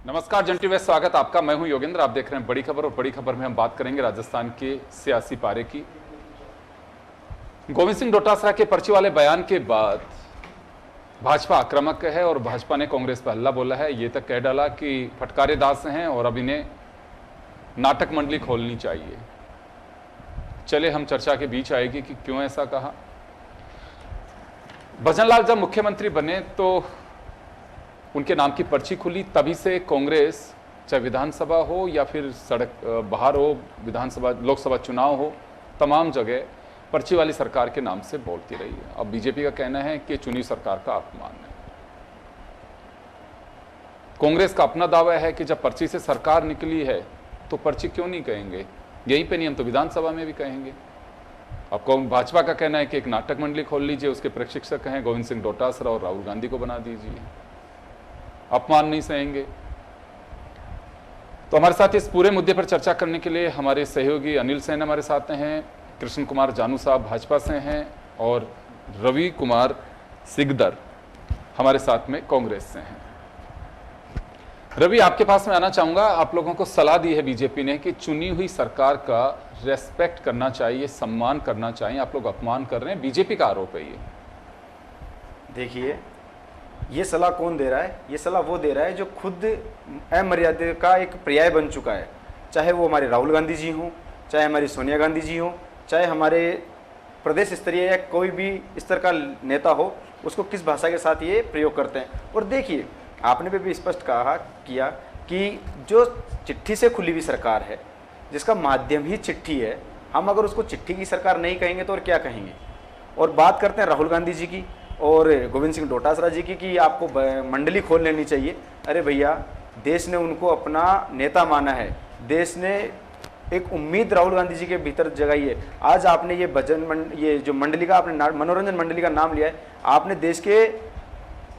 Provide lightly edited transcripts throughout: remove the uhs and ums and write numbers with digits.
नमस्कार जंटी में स्वागत आपका। मैं हूं योगेंद्र। आप देख रहे हैं बड़ी खबर और बड़ी खबर में हम बात करेंगे राजस्थान के सियासी पारे की। गोविंद सिंह डोटासरा के पर्ची वाले बयान के बाद भाजपा आक्रामक है और भाजपा ने कांग्रेस पर हल्ला बोला है। ये तक कह डाला कि फटकारे दास हैं और अब इन्हें नाटक मंडली खोलनी चाहिए। चले हम चर्चा के बीच आएगी कि क्यों ऐसा कहा। भजनलाल जब मुख्यमंत्री बने तो उनके नाम की पर्ची खुली, तभी से कांग्रेस चाहे विधानसभा हो या फिर सड़क बाहर हो, विधानसभा लोकसभा चुनाव हो, तमाम जगह पर्ची वाली सरकार के नाम से बोलती रही है। अब बीजेपी का कहना है कि चुनी सरकार का अपमान है। कांग्रेस का अपना दावा है कि जब पर्ची से सरकार निकली है तो पर्ची क्यों नहीं कहेंगे, यहीं पे नहीं हम तो विधानसभा में भी कहेंगे। अब भाजपा का कहना है कि एक नाटक मंडली खोल लीजिए, उसके प्रशिक्षक हैं गोविंद सिंह डोटासरा और राहुल गांधी को बना दीजिए, अपमान नहीं सहेंगे। तो हमारे साथ इस पूरे मुद्दे पर चर्चा करने के लिए हमारे सहयोगी अनिल सेन हमारे साथ हैं, कृष्ण कुमार जानू साहब भाजपा से हैं और रवि कुमार सिकदर हमारे साथ में कांग्रेस से हैं। रवि, आपके पास में आना चाहूंगा। आप लोगों को सलाह दी है बीजेपी ने कि चुनी हुई सरकार का रेस्पेक्ट करना चाहिए, सम्मान करना चाहिए। आप लोग अपमान कर रहे हैं, बीजेपी का आरोप है ये। देखिए, ये सलाह कौन दे रहा है? ये सलाह वो दे रहा है जो खुद अमर्यादा का एक पर्याय बन चुका है। चाहे वो हमारे राहुल गांधी जी हों, चाहे हमारी सोनिया गांधी जी हों, चाहे हमारे प्रदेश स्तरीय या कोई भी स्तर का नेता हो, उसको किस भाषा के साथ ये प्रयोग करते हैं। और देखिए, आपने भी स्पष्ट किया कि जो चिट्ठी से खुली हुई सरकार है, जिसका माध्यम ही चिट्ठी है, हम अगर उसको चिट्ठी की सरकार नहीं कहेंगे तो और क्या कहेंगे। और बात करते हैं राहुल गांधी जी की और गोविंद सिंह डोटासरा जी की कि आपको मंडली खोल लेनी चाहिए। अरे भैया, देश ने उनको अपना नेता माना है, देश ने एक उम्मीद राहुल गांधी जी के भीतर जगाई है। आज आपने ये जो मंडली का आपने मनोरंजन मंडली का नाम लिया है, आपने देश के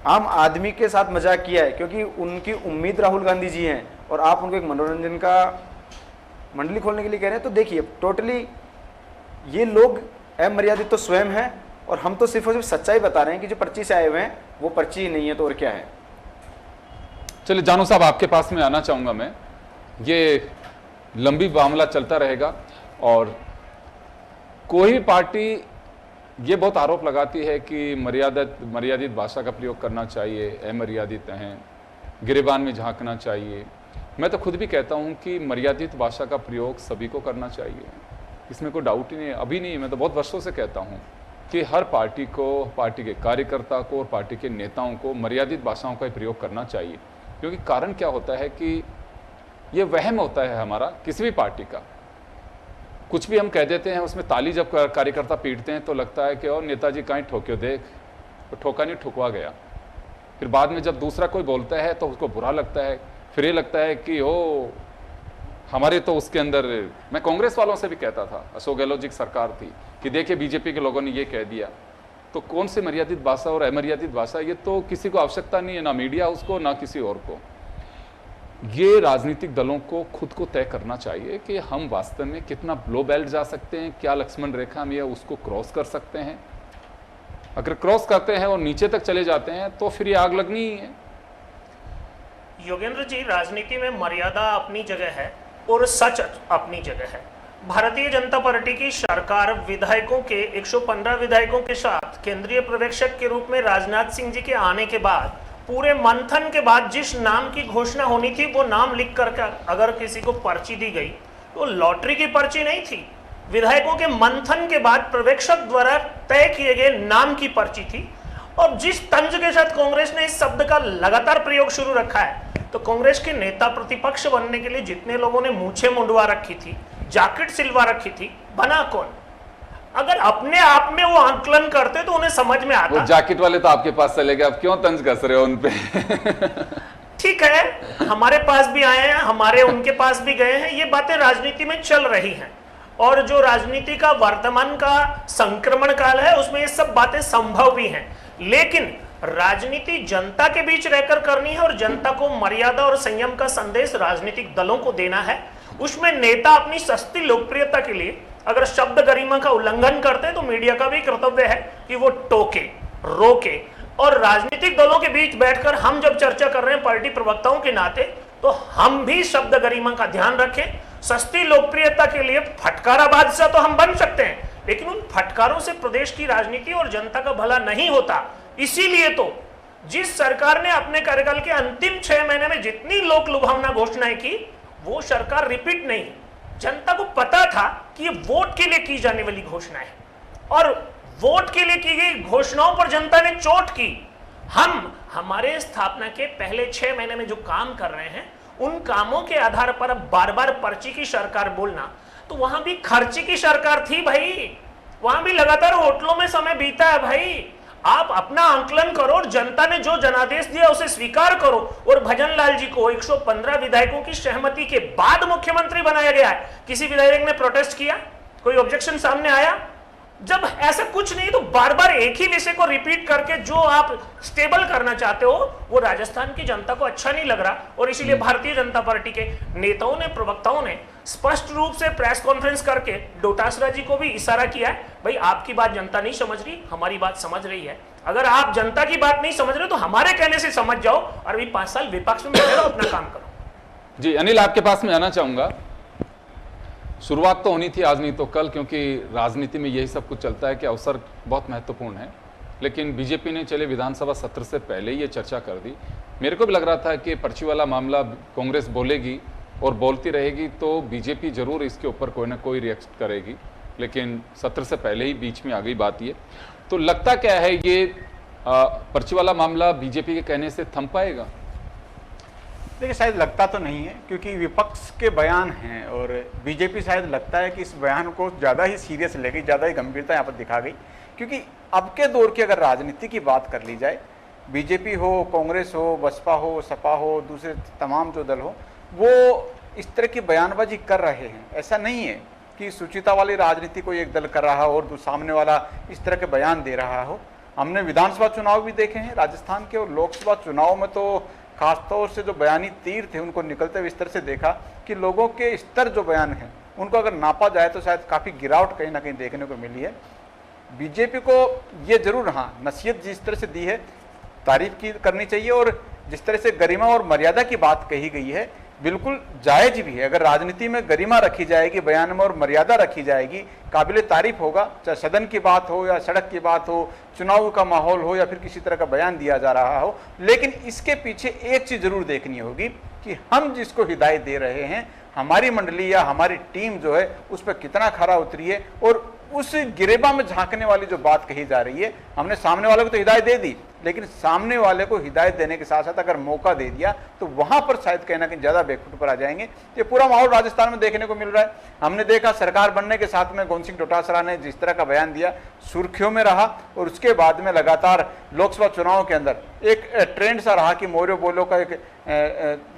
आम आदमी के साथ मजाक किया है, क्योंकि उनकी उम्मीद राहुल गांधी जी हैं और आप उनको एक मनोरंजन का मंडली खोलने के लिए कह रहे हैं। तो देखिए, टोटली ये लोग अमर्यादित तो स्वयं हैं और हम तो सिर्फ और सिर्फ सच्चाई बता रहे हैं कि जो पर्ची से आए हुए हैं वो पर्ची नहीं है तो और क्या है। चलिए जानू साहब, आपके पास में आना चाहूंगा मैं। ये लंबी मामला चलता रहेगा और कोई भी पार्टी ये बहुत आरोप लगाती है कि मर्यादित भाषा का प्रयोग करना चाहिए, अमर्यादित हैं, गिरेबान में झांकना चाहिए। मैं तो खुद भी कहता हूं कि मर्यादित भाषा का प्रयोग सभी को करना चाहिए, इसमें कोई डाउट ही नहीं है। अभी नहीं, मैं तो बहुत वर्षों से कहता हूं कि हर पार्टी को, पार्टी के कार्यकर्ता को और पार्टी के नेताओं को मर्यादित भाषाओं का प्रयोग करना चाहिए। क्योंकि कारण क्या होता है कि ये वहम होता है हमारा किसी भी पार्टी का, कुछ भी हम कह देते हैं, उसमें ताली जब कार्यकर्ता पीटते हैं तो लगता है कि और नेताजी कहीं ठोक्यो देख, तो ठोका नहीं, ठुकवा गया। फिर बाद में जब दूसरा कोई बोलता है तो उसको बुरा लगता है, फिर ये लगता है कि ओ हमारे तो उसके अंदर। मैं कांग्रेस वालों से भी कहता था, अशोक गहलोत जी की सरकार थी, कि देखिए बीजेपी के लोगों ने ये कह दिया। तो कौन सी मर्यादित भाषा और अमर्यादित भाषा, ये तो किसी को आवश्यकता नहीं है, ना मीडिया उसको, ना किसी और को। ये राजनीतिक दलों को खुद को तय करना चाहिए कि हम वास्तव में कितना लो बेल्ट जा सकते हैं, क्या लक्ष्मण रेखा हम ये उसको क्रॉस कर सकते हैं। अगर क्रॉस करते हैं और नीचे तक चले जाते हैं तो फिर ये आग लगनी ही है। योगेंद्र जी, राजनीति में मर्यादा अपनी जगह है और सच अपनी जगह है। भारतीय जनता पार्टी की सरकार विधायकों के 115 विधायकों के साथ केंद्रीय पर्यवेक्षक के रूप में राजनाथ सिंह जी के आने के बाद, पूरे मंथन के बाद जिस नाम की घोषणा होनी थी वो नाम लिख कर अगर किसी को पर्ची दी गई तो लॉटरी की पर्ची नहीं थी, विधायकों के मंथन के बाद पर्यवेक्षक द्वारा तय किए गए नाम की पर्ची थी। और जिस तंज के साथ कांग्रेस ने इस शब्द का लगातार प्रयोग शुरू रखा है, तो कांग्रेस के नेता प्रतिपक्ष बनने के लिए जितने लोगों ने मूछें मुंडवा रखी थी, जैकेट सिलवा रखी थी, बना कौन? अगर अपने आप में वो आंकलन करते तो उन्हें समझ में आता। वो जैकेट वाले तो आपके पास चले गए, अब क्यों तंज कस रहे हो उन पे? ठीक है, हमारे पास भी आए हैं, हमारे उनके पास भी गए हैं, ये बातें राजनीति में चल रही हैं। और जो राजनीति का वर्तमान का संक्रमण काल है उसमें ये सब बातें संभव भी हैं। लेकिन राजनीति जनता के बीच रहकर करनी है और जनता को मर्यादा और संयम का संदेश राजनीतिक दलों को देना है। उसमें नेता अपनी सस्ती लोकप्रियता के लिए अगर शब्द गरिमा का उल्लंघन करते हैं तो मीडिया का भी कर्तव्य है कि वो टोके, रोके और राजनीतिक दलों के बीच बैठकर हम जब चर्चा कर रहे हैं पार्टी प्रवक्ताओं के नाते, तो हम भी शब्द गरिमा का ध्यान रखें। सस्ती लोकप्रियता के लिए फटकारा बादशाह तो हम बन सकते हैं, लेकिन उन फटकारों से प्रदेश की राजनीति और जनता का भला नहीं होता। इसीलिए तो जिस सरकार ने अपने कार्यकाल के अंतिम 6 महीने में जितनी लोक लुभावना घोषणाएं की, वो सरकार रिपीट नहीं। जनता को पता था कि ये वोट के लिए की जाने वाली घोषणा है, और वोट के लिए की गई घोषणाओं पर जनता ने चोट की। हम हमारे स्थापना के पहले 6 महीने में जो काम कर रहे हैं, उन कामों के आधार पर अब बार बार पर्ची की सरकार बोलना, तो वहां भी खर्ची की सरकार थी भाई, वहां भी लगातार होटलों में समय बीता है भाई। आप अपना आंकलन करो और जनता ने जो जनादेश दिया उसे स्वीकार करो। और भजन लाल जी को 115 विधायकों की सहमति के बाद मुख्यमंत्री बनाया गया है। किसी विधायक ने प्रोटेस्ट किया? कोई ऑब्जेक्शन सामने आया? जब ऐसा कुछ नहीं तो बार बार एक ही विषय को रिपीट करके जो आप स्टेबल करना चाहते हो, वो राजस्थान की जनता को अच्छा नहीं लग रहा। और इसीलिए भारतीय जनता पार्टी के नेताओं ने, प्रवक्ताओं ने स्पष्ट रूप से प्रेस कॉन्फ्रेंस करके डोटासरा जी को भी इशारा किया है, भाई आपकी बात जनता नहीं समझ रही, हमारी बात समझ रही है। अगर आप जनता की बात नहीं समझ रहे तो हमारे कहने से समझ जाओ, और अभी 5 साल विपक्ष में बैठे रहो, अपना काम करो। जी अनिल, आपके पास में आना चाहूंगा। शुरुआत तो होनी थी आज नहीं तो कल, क्योंकि राजनीति में यही सब कुछ चलता है कि अवसर बहुत महत्वपूर्ण है। लेकिन बीजेपी ने चले विधानसभा सत्र से पहले ही ये चर्चा कर दी। मेरे को भी लग रहा था कि पर्ची वाला मामला कांग्रेस बोलेगी और बोलती रहेगी तो बीजेपी जरूर इसके ऊपर कोई ना कोई रिएक्ट करेगी, लेकिन सत्र से पहले ही बीच में आ गई बात ये। तो लगता क्या है ये पर्ची वाला मामला बीजेपी के कहने से थम पाएगा? देखिए, शायद लगता तो नहीं है, क्योंकि विपक्ष के बयान हैं और बीजेपी शायद लगता है कि इस बयान को ज़्यादा ही सीरियस ले गई, ज़्यादा ही गंभीरता यहाँ पर दिखा गई। क्योंकि अब के दौर की अगर राजनीति की बात कर ली जाए, बीजेपी हो, कांग्रेस हो, बसपा हो, सपा हो, दूसरे तमाम जो दल हो, वो इस तरह की बयानबाजी कर रहे हैं। ऐसा नहीं है कि शुचिता वाली राजनीति को एक दल कर रहा हो और सामने वाला इस तरह के बयान दे रहा हो। हमने विधानसभा चुनाव भी देखे हैं राजस्थान के, और लोकसभा चुनाव में तो खासतौर से जो बयानी तीर थे उनको निकलते हुए इस तरह से देखा कि लोगों के स्तर जो बयान हैं उनको अगर नापा जाए तो शायद काफ़ी गिरावट कहीं ना कहीं देखने को मिली है। बीजेपी को ये जरूर, हाँ, नसीहत जिस तरह से दी है तारीफ की करनी चाहिए, और जिस तरह से गरिमा और मर्यादा की बात कही गई है बिल्कुल जायज भी है। अगर राजनीति में गरिमा रखी जाएगी, बयान में और मर्यादा रखी जाएगी, काबिल तारीफ होगा। चाहे सदन की बात हो या सड़क की बात हो, चुनाव का माहौल हो या फिर किसी तरह का बयान दिया जा रहा हो, लेकिन इसके पीछे एक चीज जरूर देखनी होगी कि हम जिसको हिदायत दे रहे हैं, हमारी मंडली या हमारी टीम जो है उस पर कितना खरा उतरी है, और उस गिरेबा में झांकने वाली जो बात कही जा रही है, हमने सामने वाले को तो हिदायत दे दी, लेकिन सामने वाले को हिदायत देने के साथ साथ अगर मौका दे दिया तो वहां पर शायद कहीं ना कहीं ज्यादा बैकफुट पर आ जाएंगे। ये पूरा माहौल राजस्थान में देखने को मिल रहा है। हमने देखा सरकार बनने के साथ में गोविंद सिंह डोटासरा ने जिस तरह का बयान दिया, सुर्खियों में रहा, और उसके बाद में लगातार लोकसभा चुनाव के अंदर एक ट्रेंड सा रहा कि मोरियो बोलो का एक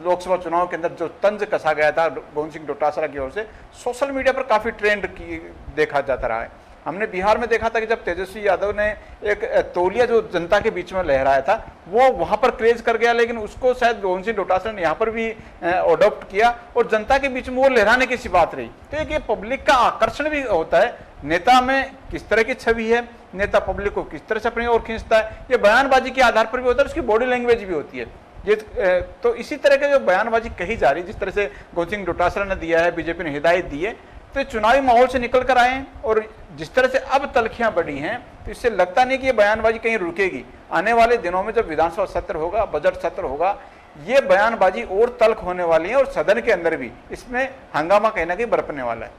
लोकसभा चुनाव के अंदर जो तंज कसा गया था गोविंद सिंह डोटासरा की ओर से, सोशल मीडिया पर काफी ट्रेंड देखा जाता रहा है। हमने बिहार में देखा था कि जब तेजस्वी यादव ने एक तौलिया जो जनता के बीच में लहराया था, वो वहां पर क्रेज कर गया, लेकिन उसको शायद गोविंद सिंह डोटासरा ने यहाँ पर भी अडॉप्ट किया और जनता के बीच में वो लहराने की सी बात रही। तो एक ये पब्लिक का आकर्षण भी होता है, नेता में किस तरह की छवि है, नेता पब्लिक को किस तरह से अपनी ओर खींचता है, ये बयानबाजी के आधार पर भी होता है, उसकी बॉडी लैंग्वेज भी होती है। ये तो इसी तरह के जो बयानबाजी कही जा रही है, जिस तरह से गोविंद सिंह डोटासरा ने दिया है, बीजेपी ने हिदायत दी है, तो चुनावी माहौल से निकल कर आए हैं, और जिस तरह से अब तलखियां बढ़ी हैं तो इससे लगता नहीं कि ये बयानबाजी कहीं रुकेगी। आने वाले दिनों में जब विधानसभा सत्र होगा, बजट सत्र होगा, ये बयानबाजी और तल्ख होने वाली है, और सदन के अंदर भी इसमें हंगामा कहीं ना कहीं बरपने वाला है।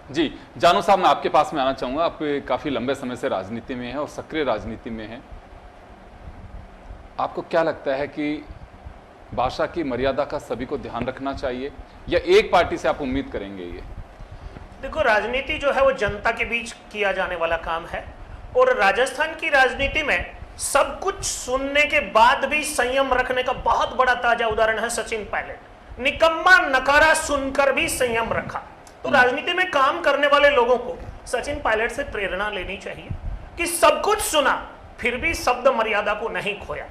जी जानू साहब, मैं आपके पास में आना चाहूंगा। आप काफी लंबे समय से राजनीति में हैं और सक्रिय राजनीति में हैं। आपको क्या लगता है कि भाषा की मर्यादा का सभी को ध्यान रखना चाहिए, या एक पार्टी से आप उम्मीद करेंगे? ये देखो, राजनीति जो है वो जनता के बीच किया जाने वाला काम है, और राजस्थान की राजनीति में सब कुछ सुनने के बाद भी संयम रखने का बहुत बड़ा ताजा उदाहरण है सचिन पायलट। निकम्मा नकारा सुनकर भी संयम रखा। तो राजनीति में काम करने वाले लोगों को सचिन पायलट से प्रेरणा लेनी चाहिए कि सब कुछ सुना फिर भी शब्द मर्यादा को नहीं खोया।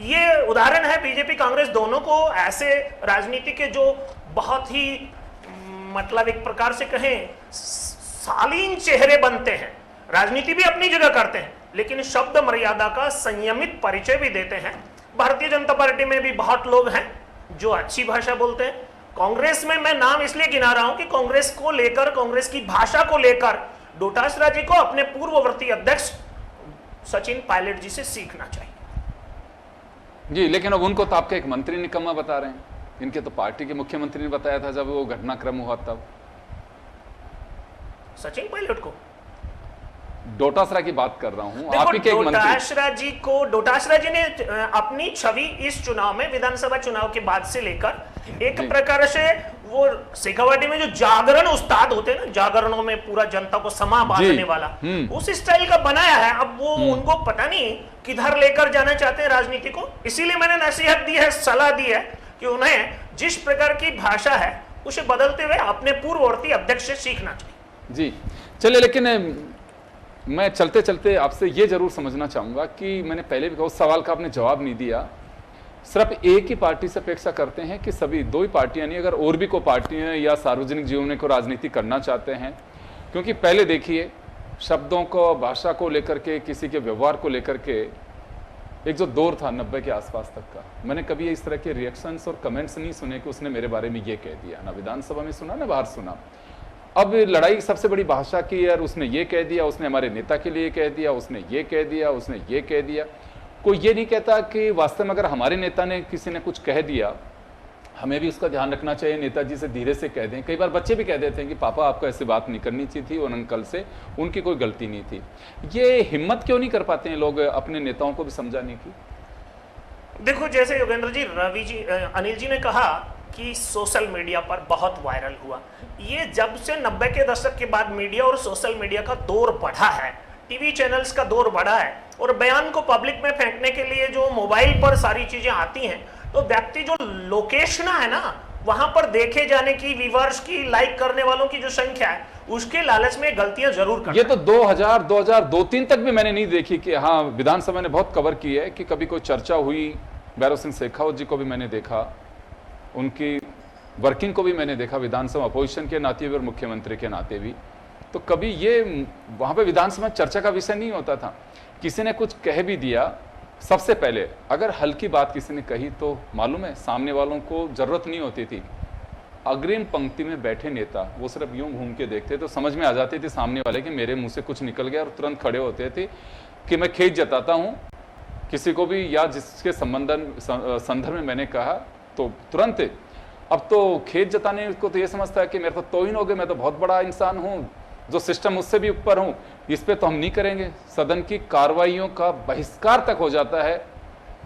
ये उदाहरण है बीजेपी कांग्रेस दोनों को, ऐसे राजनीति के जो बहुत ही मतलब एक प्रकार से कहें शालीन चेहरे बनते हैं, राजनीति भी अपनी जगह करते हैं, लेकिन शब्द मर्यादा का संयमित परिचय भी देते हैं। भारतीय जनता पार्टी में भी बहुत लोग हैं जो अच्छी भाषा बोलते हैं। कांग्रेस में मैं नाम इसलिए गिना रहा हूं कि कांग्रेस को लेकर, कांग्रेस की भाषा को लेकर डोटासरा जी को अपने पूर्ववर्ती अध्यक्ष सचिन पायलट जी से सीखना चाहिए। जी, लेकिन अब उनको तो आपके एक मंत्री निकम्मा बता रहे हैं। इनके तो पार्टी के मुख्यमंत्री ने बताया था जब वो घटनाक्रम हुआ तब। सचिन पायलट को, डोटासरा की बात कर रहा हूं, देखो, आप ही के एक मंत्री। डोटासरा जी ने अपनी छवि इस चुनाव में, विधानसभा चुनाव के बाद से लेकर एक प्रकार से वो शेखावाटी में जो जागरण उस्ताद होते हैं ना, जागरणों में पूरा जनता को समा बांधने वाला, उस स्टाइल का बनाया है। अब वो उनको पता नहीं किधर लेकर जाना चाहते हैं राजनीति को। इसीलिए मैंने नसीहत दी है, सलाह दी है कि उन्हें जिस प्रकार की भाषा है उसे बदलते हुए अपने पूर्ववर्ती अध्यक्ष से सीखना चाहिए। जी चलिए, लेकिन मैं चलते चलते आपसे ये जरूर समझना चाहूंगा कि मैंने पहले भी कहा, उस सवाल का आपने जवाब नहीं दिया। सिर्फ एक ही पार्टी से अपेक्षा करते हैं कि सभी, दो ही पार्टियां नहीं, अगर और भी कोई पार्टियां या सार्वजनिक जीवन में कोई राजनीति करना चाहते हैं? क्योंकि पहले देखिए, शब्दों को, भाषा को लेकर के, किसी के व्यवहार को लेकर के एक जो दौर था 90 के आसपास तक का, मैंने कभी इस तरह के रिएक्शंस और कमेंट्स नहीं सुने कि उसने मेरे बारे में ये कह दिया। ना विधानसभा में सुना, ना बाहर सुना। अब लड़ाई सबसे बड़ी भाषा की, यार उसने ये कह दिया, उसने हमारे नेता के लिए कह दिया, उसने ये कह दिया, उसने ये कह दिया। कोई ये नहीं कहता कि वास्तव में अगर हमारे नेता ने, किसी ने कुछ कह दिया, हमें भी उसका ध्यान रखना चाहिए, नेताजी से धीरे से कह दें। कई बार बच्चे भी कह देते हैं कि पापा आपको ऐसी बात नहीं करनी चाहिए थी, और अंकल से उनकी कोई गलती नहीं थी। ये हिम्मत क्यों नहीं कर पाते हैं लोग अपने नेताओं को भी समझाने की? देखो, जैसे योगेंद्र जी, रवि जी, अनिल जी ने कहा कि सोशल मीडिया पर बहुत वायरल हुआ। ये जब से 90 के दशक के बाद मीडिया और सोशल मीडिया का दौर बढ़ा है, टीवी चैनल्स का दौर बढ़ा है, और बयान को पब्लिक में फेंकने के लिए जो मोबाइल पर सारी चीजें आती हैं, तो व्यक्ति जो लोकेशन है ना, वहां पर देखे जाने की, व्यूअर्स की, लाइक करने वालों की जो संख्या है, उसके लालच में गलतियां जरूर करता है। ये तो 2002-2003 तक भी मैंने नहीं देखी कि, हाँ विधानसभा ने बहुत कवर की है कि कभी कोई चर्चा हुई। भैरव सिंह शेखावत जी को भी मैंने देखा, उनकी वर्किंग को भी मैंने देखा, विधानसभा अपोजिशन के नाते भी और मुख्यमंत्री के नाते भी। तो कभी ये वहां पे विधानसभा चर्चा का विषय नहीं होता था। किसी ने कुछ कह भी दिया, सबसे पहले अगर हल्की बात किसी ने कही तो मालूम है सामने वालों को जरूरत नहीं होती थी, अग्रिम पंक्ति में बैठे नेता वो सिर्फ यूं घूम के देखते तो समझ में आ जाती थी सामने वाले कि मेरे मुंह से कुछ निकल गया, और तुरंत खड़े होते थे कि मैं खेद जताता हूं किसी को भी, या जिसके संदर्भ में मैंने कहा तो तुरंत। अब तो खेद जताने को तो ये समझता है कि मेरे तो तौहीन हो गए, मैं तो बहुत बड़ा इंसान हूं, जो सिस्टम उससे भी ऊपर हूं, इस पे तो हम नहीं करेंगे। सदन की कार्रवाइयों का बहिष्कार तक हो जाता है,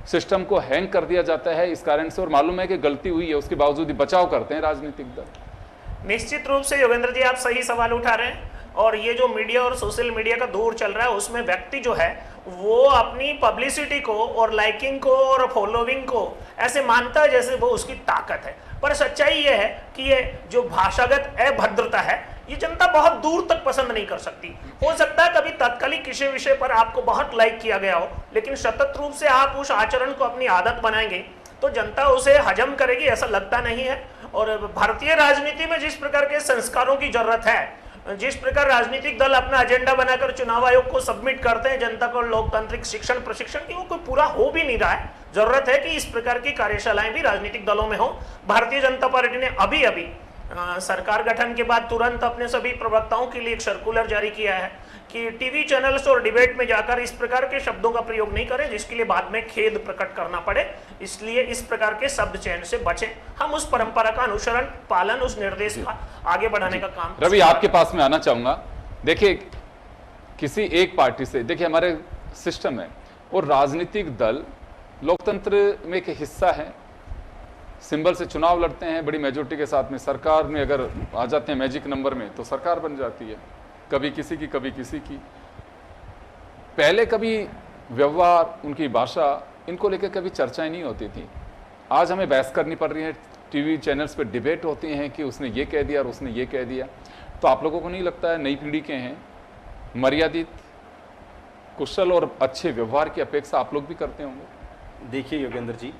सिस्टम को हैंग कर दिया जाता है इस कारण से, और मालूम है कि गलती हुई है, उसके बावजूद ही बचाव करते हैं राजनीतिक दल। निश्चित रूप से योगेंद्र जी, आप सही सवाल उठा रहे हैं। और ये जो मीडिया और सोशल मीडिया का दौर चल रहा है, उसमें व्यक्ति जो है वो अपनी पब्लिसिटी को और लाइकिंग को और फॉलोइंग को ऐसे मानता है जैसे वो उसकी ताकत है। पर सच्चाई ये है कि ये जो भाषागत अभद्रता है, ये जनता बहुत दूर तक पसंद नहीं कर सकती। हो सकता है कभी तत्कालिक किसी विषय पर आपको बहुत लाइक किया गया हो, लेकिन सतत रूप से आप उस आचरण को अपनी आदत बनाएंगे तो जनता उसे हजम करेगी, ऐसा लगता नहीं है। और भारतीय राजनीति में जिस प्रकार के संस्कारों की जरूरत है, जिस प्रकार राजनीतिक दल अपना एजेंडा बनाकर चुनाव आयोग को सबमिट करते हैं जनता को लोकतांत्रिक शिक्षण प्रशिक्षण की, वो कोई पूरा हो भी नहीं रहा है। जरूरत है कि इस प्रकार की कार्यशालाएं भी राजनीतिक दलों में हो। भारतीय जनता पार्टी ने अभी सरकार गठन के बाद तुरंत अपने सभी प्रवक्ताओं के लिए एक सर्कुलर जारी किया है कि टीवी चैनल्स और डिबेट में जाकर इस प्रकार के शब्दों का प्रयोग नहीं करें जिसके लिए बाद में खेद प्रकट करना पड़े। इसलिए इस प्रकार के शब्द चयन से बचें। हम उस परंपरा का अनुसरण, पालन, उस निर्देश का आगे बढ़ाने का काम। रवि, आपके पास में आना चाहूंगा। देखिए, किसी एक पार्टी से, देखिए हमारे सिस्टम है और राजनीतिक दल लोकतंत्र में एक हिस्सा है, सिंबल से चुनाव लड़ते हैं बड़ी मेजोरिटी के साथ में, सरकार में अगर आ जाते हैं मैजिक नंबर में तो सरकार बन जाती है, कभी किसी की कभी किसी की। पहले कभी व्यवहार, उनकी भाषा, इनको लेकर कभी चर्चाएं नहीं होती थी। आज हमें बहस करनी पड़ रही है, टीवी चैनल्स पे डिबेट होती हैं कि उसने ये कह दिया और उसने ये कह दिया। तो आप लोगों को नहीं लगता है नई पीढ़ी के हैं, मर्यादित, कुशल और अच्छे व्यवहार की अपेक्षा आप लोग भी करते होंगे? देखिए योगेंद्र जी,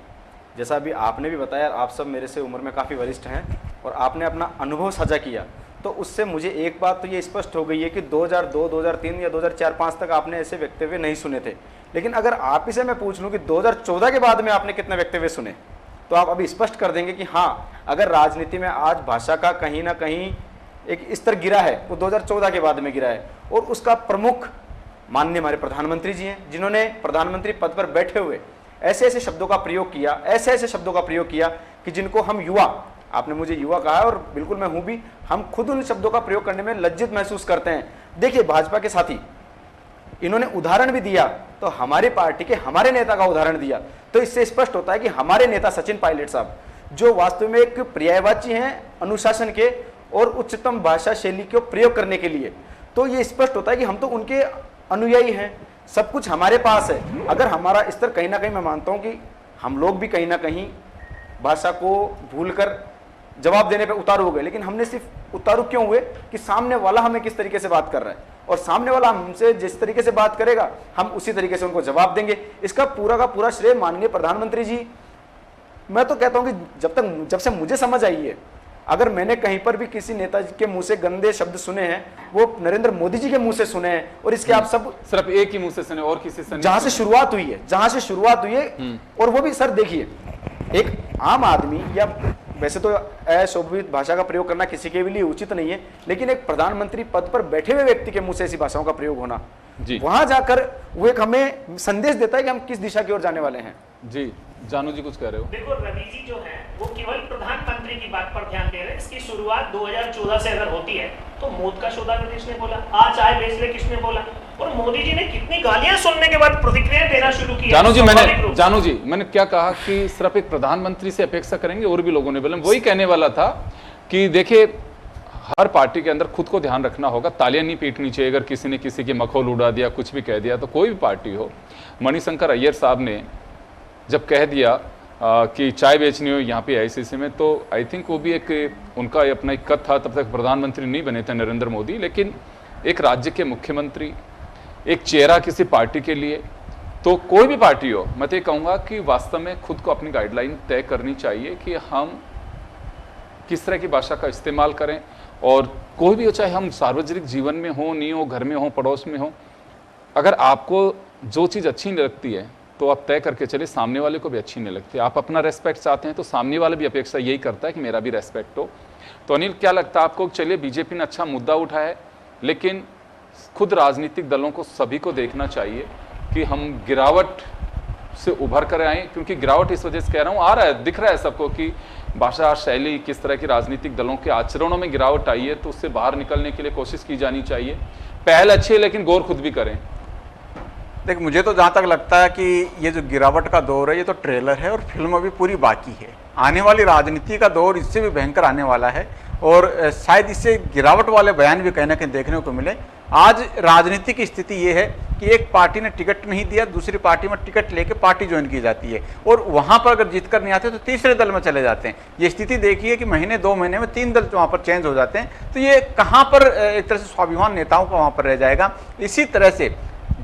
जैसा अभी आपने भी बताया, आप सब मेरे से उम्र में काफ़ी वरिष्ठ हैं और आपने अपना अनुभव साझा किया, तो उससे मुझे एक बात तो ये स्पष्ट हो गई है कि 2002, 2003 या 2004-05 तक आपने ऐसे वक्तव्य नहीं सुने थे। लेकिन अगर आप ही से मैं पूछ लूँ कि 2014 के बाद में आपने कितने वक्तव्य सुने, तो आप अभी स्पष्ट कर देंगे कि हाँ, अगर राजनीति में आज भाषा का कहीं ना कहीं एक स्तर गिरा है, वो 2014 के बाद में गिरा है, और उसका प्रमुख माननीय हमारे प्रधानमंत्री जी हैं, जिन्होंने प्रधानमंत्री पद पर बैठे हुए ऐसे ऐसे शब्दों का प्रयोग किया, ऐसे ऐसे शब्दों का प्रयोग किया कि जिनको हम युवा, आपने मुझे युवा कहा और बिल्कुल मैं हूं भी, हम खुद उन शब्दों का प्रयोग करने में लज्जित महसूस करते हैं। देखिए, भाजपा के साथी इन्होंने उदाहरण भी दिया, तो हमारी पार्टी के हमारे नेता का उदाहरण दिया, तो इससे स्पष्ट होता है कि हमारे नेता सचिन पायलट साहब, जो वास्तव में एक पर्यायवाची हैं अनुशासन के और उच्चतम भाषा शैली को प्रयोग करने के लिए, तो ये स्पष्ट होता है कि हम तो उनके अनुयायी हैं, सब कुछ हमारे पास है। अगर हमारा स्तर कहीं ना कहीं, मैं मानता हूं कि हम लोग भी कहीं ना कहीं भाषा को भूलकर जवाब देने पे उतारू हो गए, लेकिन हमने सिर्फ उतारू क्यों हुए कि सामने वाला हमें किस तरीके से बात कर रहा है, और सामने वाला हमसे जिस तरीके से बात करेगा हम उसी तरीके से उनको जवाब देंगे। इसका पूरा का पूरा श्रेय माननीय प्रधानमंत्री जी, मैं तो कहता हूं कि जब से मुझे समझ आई है, अगर मैंने कहीं पर भी किसी नेता के मुंह से गंदे शब्द सुने हैं, वो नरेंद्र मोदी जी के मुंह से सुने हैं, और इसके आप सब सिर्फ एक ही मुंह से सुने और किसी से नहीं, जहां से शुरुआत हुई है, जहां से शुरुआत हुई है, और वो भी सर देखिए, एक आम आदमी, या वैसे तो अशोभित भाषा का प्रयोग करना किसी के भी लिए उचित नहीं है, लेकिन एक प्रधानमंत्री पद पर बैठे हुए व्यक्ति के मुंह से ऐसी भाषाओं का प्रयोग होना, वहां जाकर वो एक हमें संदेश देता है कि हम किस दिशा की ओर जाने वाले हैं। जी, जानू जी कुछ कह रहे हो? देखो, रवि जी जो है वो केवल प्रधानमंत्री की बात पर ध्यान दे रहे हैं। इसकी शुरुआत 2014 से अगर होती है तो मौत का सौदा किसने बोला, आज चाय बेच ले किसने बोला, और मोदी जी ने कितनी गालियां सुनने के बाद प्रतिक्रिया देना शुरू की। जानू जी मैंने क्या कहा कि सिर्फ एक प्रधानमंत्री से अपेक्षा करेंगे, और भी लोगों ने बोला, वही कहने वाला था कि देखिए, हर पार्टी के अंदर खुद को ध्यान रखना होगा, तालियां नहीं पीटनी चाहिए अगर किसी ने किसी की मखौल उड़ा दिया, कुछ भी कह दिया, तो कोई भी पार्टी हो। मणिशंकर अय्यर साहब ने जब कह दिया कि चाय बेचनी हो यहाँ पे आईसीसी में, तो आई थिंक वो भी एक उनका अपना एक कद था, तब तक प्रधानमंत्री नहीं बने थे नरेंद्र मोदी, लेकिन एक राज्य के मुख्यमंत्री, एक चेहरा किसी पार्टी के लिए, तो कोई भी पार्टी हो, मैं तो ये कहूँगा कि वास्तव में खुद को अपनी गाइडलाइन तय करनी चाहिए कि हम किस तरह की भाषा का इस्तेमाल करें, और कोई भी हो, चाहे हम सार्वजनिक जीवन में हो, नहीं हो, घर में हो, पड़ोस में हो, अगर आपको जो चीज़ अच्छी नहीं लगती है तो आप तय करके चले, सामने वाले को भी अच्छी नहीं लगती। आप अपना रेस्पेक्ट चाहते हैं तो सामने वाला भी अपेक्षा यही करता है कि मेरा भी रेस्पेक्ट हो। तो अनिल, क्या लगता है आपको? चलिए, बीजेपी ने अच्छा मुद्दा उठाया है, लेकिन खुद राजनीतिक दलों को सभी को देखना चाहिए कि हम गिरावट से उभर कर आए, क्योंकि गिरावट इस वजह से कह रहा हूँ, आ रहा है, दिख रहा है सबको कि भाषा शैली किस तरह की राजनीतिक दलों के आचरणों में गिरावट आई है, तो उससे बाहर निकलने के लिए कोशिश की जानी चाहिए। पहल अच्छी है, लेकिन गौर खुद भी करें। देखिए, मुझे तो जहाँ तक लगता है कि ये जो गिरावट का दौर है, ये तो ट्रेलर है और फिल्म अभी पूरी बाकी है। आने वाली राजनीति का दौर इससे भी भयंकर आने वाला है, और शायद इससे गिरावट वाले बयान भी कहीं ना कहीं देखने को मिले। आज राजनीति की स्थिति ये है कि एक पार्टी ने टिकट नहीं दिया, दूसरी पार्टी में टिकट लेके पार्टी ज्वाइन की जाती है, और वहां पर अगर जीतकर नहीं आते तो तीसरे दल में चले जाते हैं। ये स्थिति देखिए कि महीने 2 महीने में 3 दल वहां पर चेंज हो जाते हैं। तो ये कहां पर एक तरह से स्वाभिमान नेताओं का वहां पर रह जाएगा। इसी तरह से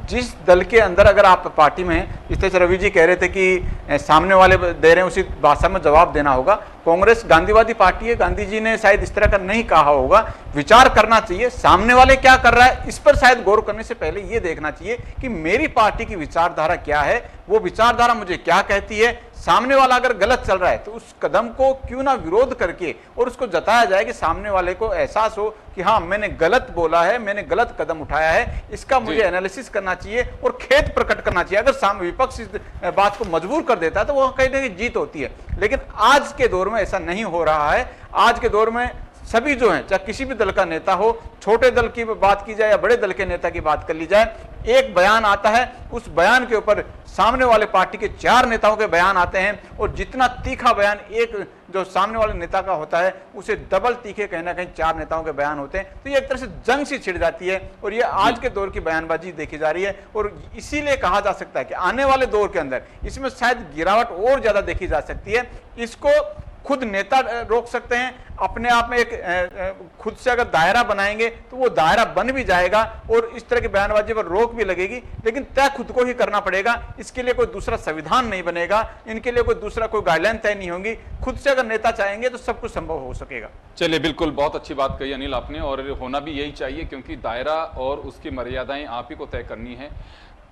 जिस दल के अंदर अगर आप पार्टी में हैं, इस तरह से रवि जी कह रहे थे कि सामने वाले दे रहे हैं उसी भाषा में जवाब देना होगा। कांग्रेस गांधीवादी पार्टी है, गांधी जी ने शायद इस तरह का नहीं कहा होगा। विचार करना चाहिए सामने वाले क्या कर रहा है, इस पर शायद गौर करने से पहले ये देखना चाहिए कि मेरी पार्टी की विचारधारा क्या है, वो विचारधारा मुझे क्या कहती है। सामने वाला अगर गलत चल रहा है तो उस कदम को क्यों ना विरोध करके और उसको जताया जाए कि सामने वाले को एहसास हो कि हाँ, मैंने गलत बोला है, मैंने गलत कदम उठाया है, इसका मुझे एनालिसिस करना चाहिए और खेद प्रकट करना चाहिए। अगर विपक्ष इस बात को मजबूर कर देता है तो वो कहीं ना कहीं जीत होती है, लेकिन आज के दौर में ऐसा नहीं हो रहा है। आज के दौर में सभी जो हैं, चाहे किसी भी दल का नेता हो, छोटे दल की बात की जाए या बड़े दल के नेता की बात कर ली जाए, एक बयान आता है, उस बयान के ऊपर सामने वाले पार्टी के 4 नेताओं के बयान आते हैं, और जितना तीखा बयान एक जो सामने वाले नेता का होता है उसे डबल तीखे कहीं ना कहीं 4 नेताओं के बयान होते हैं। तो ये एक तरह से जंग सी छिड़ जाती है, और ये आज के दौर की बयानबाजी देखी जा रही है। और इसीलिए कहा जा सकता है कि आने वाले दौर के अंदर इसमें शायद गिरावट और ज्यादा देखी जा सकती है। इसको खुद नेता रोक सकते हैं, अपने आप में एक खुद से अगर दायरा बनाएंगे तो वो दायरा बन भी जाएगा, और इस तरह की बयानबाजी पर रोक भी लगेगी, लेकिन तय खुद को ही करना पड़ेगा। इसके लिए कोई दूसरा संविधान नहीं बनेगा, इनके लिए कोई दूसरा कोई गाइडलाइन तय नहीं होगी। खुद से अगर नेता चाहेंगे तो सब कुछ संभव हो सकेगा। चलिए, बिल्कुल बहुत अच्छी बात कही अनिल आपने, और होना भी यही चाहिए, क्योंकि दायरा और उसकी मर्यादाएं आप ही को तय करनी है।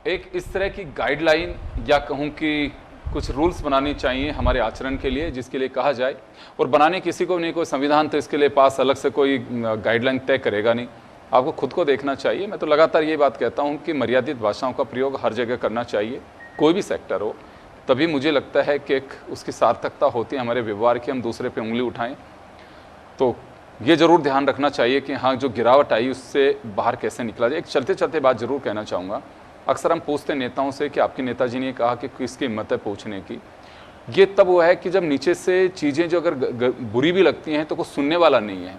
एक इस तरह की गाइडलाइन या कहूं कि कुछ रूल्स बनानी चाहिए हमारे आचरण के लिए, जिसके लिए कहा जाए। और बनाने किसी को नहीं, कोई संविधान तो इसके लिए पास अलग से कोई गाइडलाइन तय करेगा नहीं, आपको खुद को देखना चाहिए। मैं तो लगातार ये बात कहता हूँ कि मर्यादित भाषाओं का प्रयोग हर जगह करना चाहिए, कोई भी सेक्टर हो, तभी मुझे लगता है कि एक उसकी सार्थकता होती है हमारे व्यवहार की, हम दूसरे पे उंगली उठाएं। तो ये ज़रूर ध्यान रखना चाहिए कि हाँ, जो गिरावट आई उससे बाहर कैसे निकला जाए। एक चलते चलते बात ज़रूर कहना चाहूँगा, अक्सर हम पूछते नेताओं से कि आपके नेताजी ने कहा कि किसकी हिम्मत है पूछने की। ये तब हुआ है कि जब नीचे से चीज़ें जो अगर बुरी भी लगती हैं तो कोई सुनने वाला नहीं है।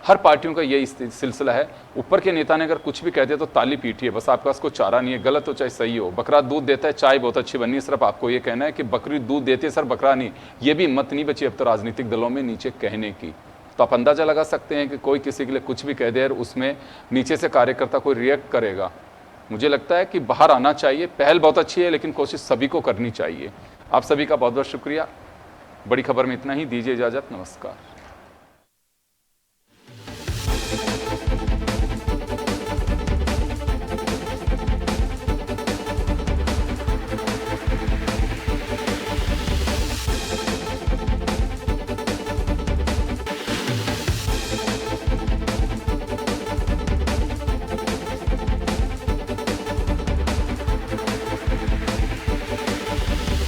हर पार्टियों का यही सिलसिला है, ऊपर के नेता ने अगर कुछ भी कह दिया तो ताली पीटी है, बस आपके पास कोई चारा नहीं है, गलत हो चाहे सही हो। बकरा दूध देता है, चाय बहुत अच्छी बननी है, सिर्फ आपको ये कहना है कि बकरी दूध देती है सर, बकरा नहीं। ये भी हिम्मत नहीं बची अब तो राजनीतिक दलों में नीचे कहने की। तो आप अंदाज़ा लगा सकते हैं कि कोई किसी के लिए कुछ भी कह दे और उसमें नीचे से कार्यकर्ता कोई रिएक्ट करेगा। मुझे लगता है कि बाहर आना चाहिए, पहल बहुत अच्छी है लेकिन कोशिश सभी को करनी चाहिए। आप सभी का बहुत बहुत शुक्रिया। बड़ी खबर में इतना ही, दीजिए इजाज़त, नमस्कार।